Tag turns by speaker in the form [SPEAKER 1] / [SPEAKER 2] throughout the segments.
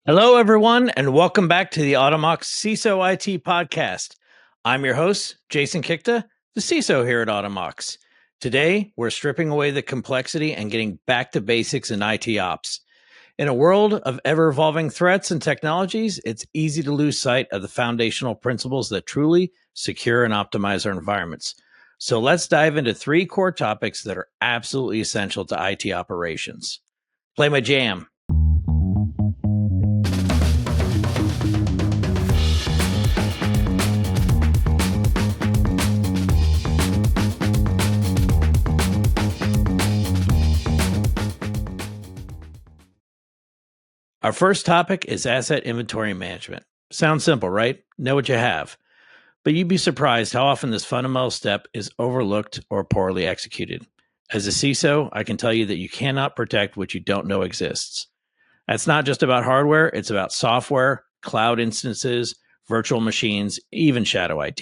[SPEAKER 1] Hello, everyone, and welcome back to the Automox CISO IT podcast. I'm your host, Jason Kikta, the CISO here at Automox. Today, we're stripping away the complexity and getting back to basics in IT ops. In a world of ever-evolving threats and technologies, it's easy to lose sight of the foundational principles that truly secure and optimize our environments. So let's dive into three core topics that are absolutely essential to IT operations. Play my jam. Our first topic is asset inventory management. Sounds simple, right? Know what you have. But you'd be surprised how often this fundamental step is overlooked or poorly executed. As a CISO, I can tell you that you cannot protect what you don't know exists. That's not just about hardware, it's about software, cloud instances, virtual machines, even shadow IT.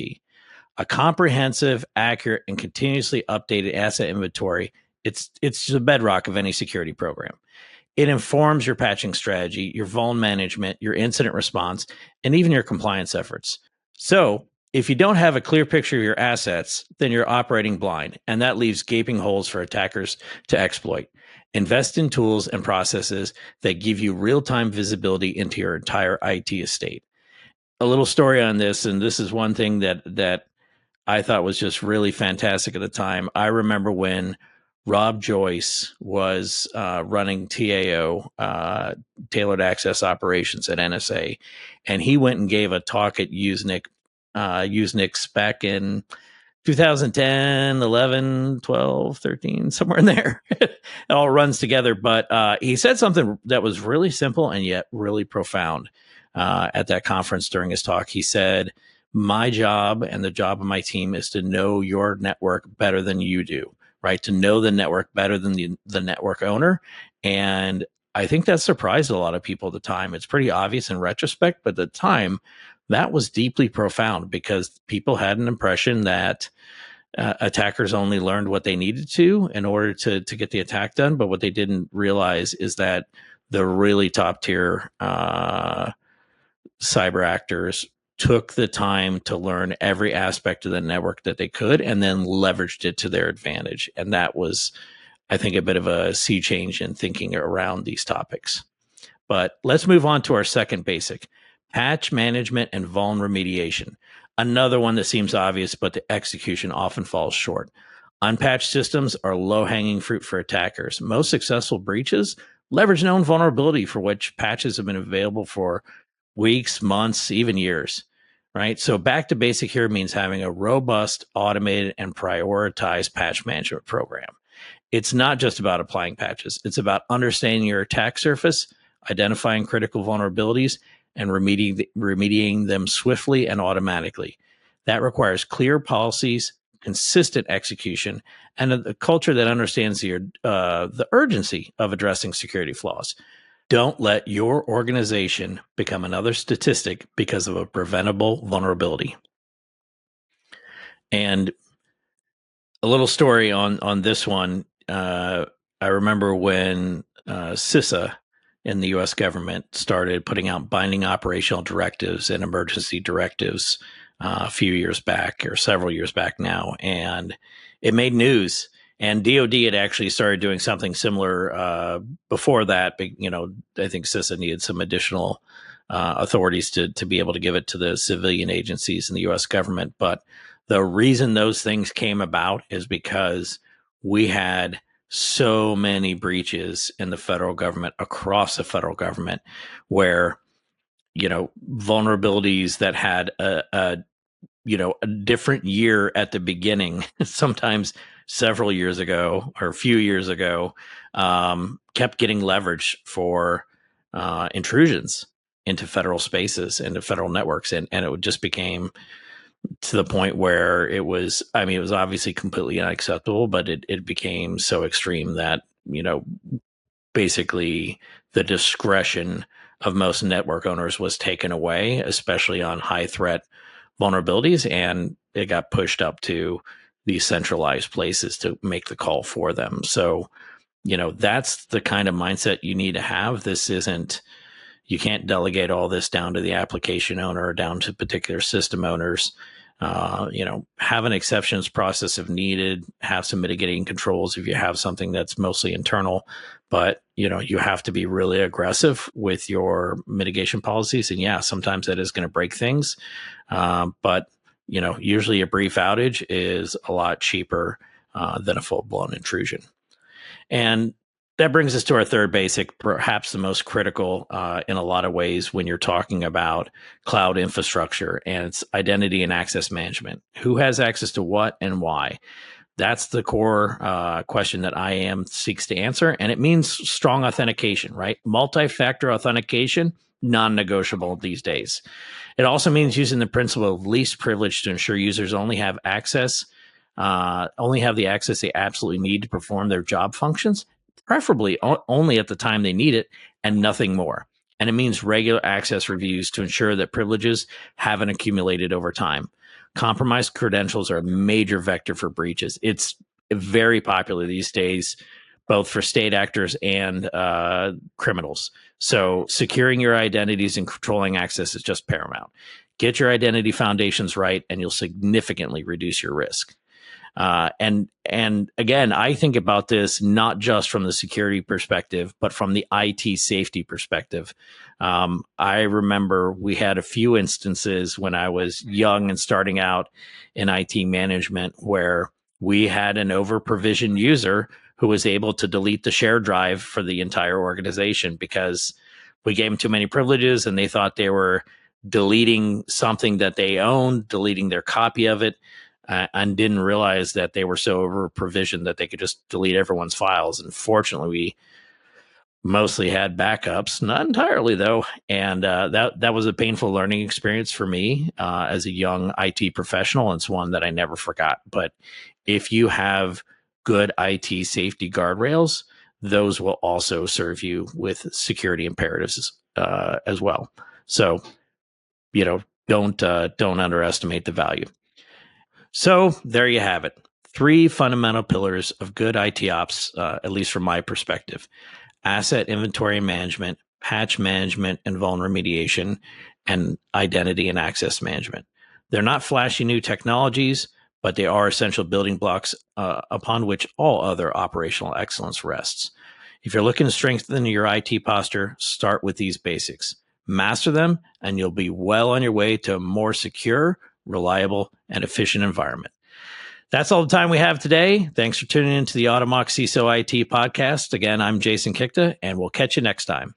[SPEAKER 1] A comprehensive, accurate, and continuously updated asset inventory, it's the bedrock of any security program. It informs your patching strategy, your vuln management, your incident response, and even your compliance efforts. So, if you don't have a clear picture of your assets, then you're operating blind, and that leaves gaping holes for attackers to exploit. Invest in tools and processes that give you real-time visibility into your entire IT estate. A little story on this, and this is one thing that I thought was just really fantastic at the time. I remember when Rob Joyce was running TAO, Tailored Access Operations at NSA, and he went and gave a talk at Usenix back in 2010, 11, 12, 13, somewhere in there. It all runs together. But he said something that was really simple and yet really profound at that conference during his talk. He said, my job and the job of my team is to know your network better than you do, right? To know the network better than the network owner. And I think that surprised a lot of people at the time. It's pretty obvious in retrospect, but at the time, that was deeply profound because people had an impression that attackers only learned what they needed to in order to get the attack done. But what they didn't realize is that the really top tier cyber actors took the time to learn every aspect of the network that they could and then leveraged it to their advantage. And that was, I think, a bit of a sea change in thinking around these topics. But let's move on to our second basic, patch management and vuln remediation. Another one that seems obvious, but the execution often falls short. Unpatched systems are low-hanging fruit for attackers. Most successful breaches leverage known vulnerability for which patches have been available for weeks, months, even years, right? So back to basic here means having a robust, automated, and prioritized patch management program. It's not just about applying patches. It's about understanding your attack surface, identifying critical vulnerabilities, and remediating them swiftly and automatically. That requires clear policies, consistent execution, and a culture that understands the urgency of addressing security flaws. Don't let your organization become another statistic because of a preventable vulnerability. And a little story on this one. I remember when CISA in the U.S. government started putting out binding operational directives and emergency directives a few years back, or several years back now, and it made news. And DoD had actually started doing something similar before that. But, I think CISA needed some additional authorities to be able to give it to the civilian agencies in the U.S. government. But the reason those things came about is because we had so many breaches in the federal government, across the federal government, where, vulnerabilities that had a different year at the beginning, sometimes several years ago or a few years ago, kept getting leverage for intrusions into federal spaces, into federal networks. And it just became to the point where it was obviously completely unacceptable, but it became so extreme that, basically the discretion of most network owners was taken away, especially on high threat vulnerabilities, and it got pushed up to these centralized places to make the call for them. So, that's the kind of mindset you need to have. This isn't, You can't delegate all this down to the application owner or down to particular system owners. Have an exceptions process if needed, have some mitigating controls if you have something that's mostly internal, but you have to be really aggressive with your mitigation policies. And yeah, sometimes that is going to break things. But usually a brief outage is a lot cheaper than a full blown intrusion. And that brings us to our third basic, perhaps the most critical in a lot of ways when you're talking about cloud infrastructure, and it's identity and access management. Who has access to what and why? That's the core question that IAM seeks to answer. And it means strong authentication, right? Multi-factor authentication, non-negotiable these days. It also means using the principle of least privilege to ensure users only have the access they absolutely need to perform their job functions, preferably only at the time they need it and nothing more. And it means regular access reviews to ensure that privileges haven't accumulated over time. Compromised credentials are a major vector for breaches. It's very popular these days, both for state actors and criminals. So securing your identities and controlling access is just paramount. Get your identity foundations right, and you'll significantly reduce your risk. And again, I think about this not just from the security perspective, but from the IT safety perspective. I remember we had a few instances when I was young and starting out in IT management where we had an over-provisioned user who was able to delete the shared drive for the entire organization because we gave them too many privileges and they thought they were deleting something that they owned, deleting their copy of it. And didn't realize that they were so over provisioned that they could just delete everyone's files. And fortunately, we mostly had backups, not entirely though. And that was a painful learning experience for me as a young IT professional. It's one that I never forgot. But if you have good IT safety guardrails, those will also serve you with security imperatives as well. So, don't underestimate the value. So there you have it. 3 fundamental pillars of good IT ops, at least from my perspective: asset inventory management, patch management and vulnerability remediation, and identity and access management. They're not flashy new technologies, but they are essential building blocks upon which all other operational excellence rests. If you're looking to strengthen your IT posture, start with these basics. Master them, and you'll be well on your way to a more secure, reliable, and efficient environment. That's all the time we have today. Thanks for tuning in to the Automox CISO IT podcast. Again, I'm Jason Kikta, and we'll catch you next time.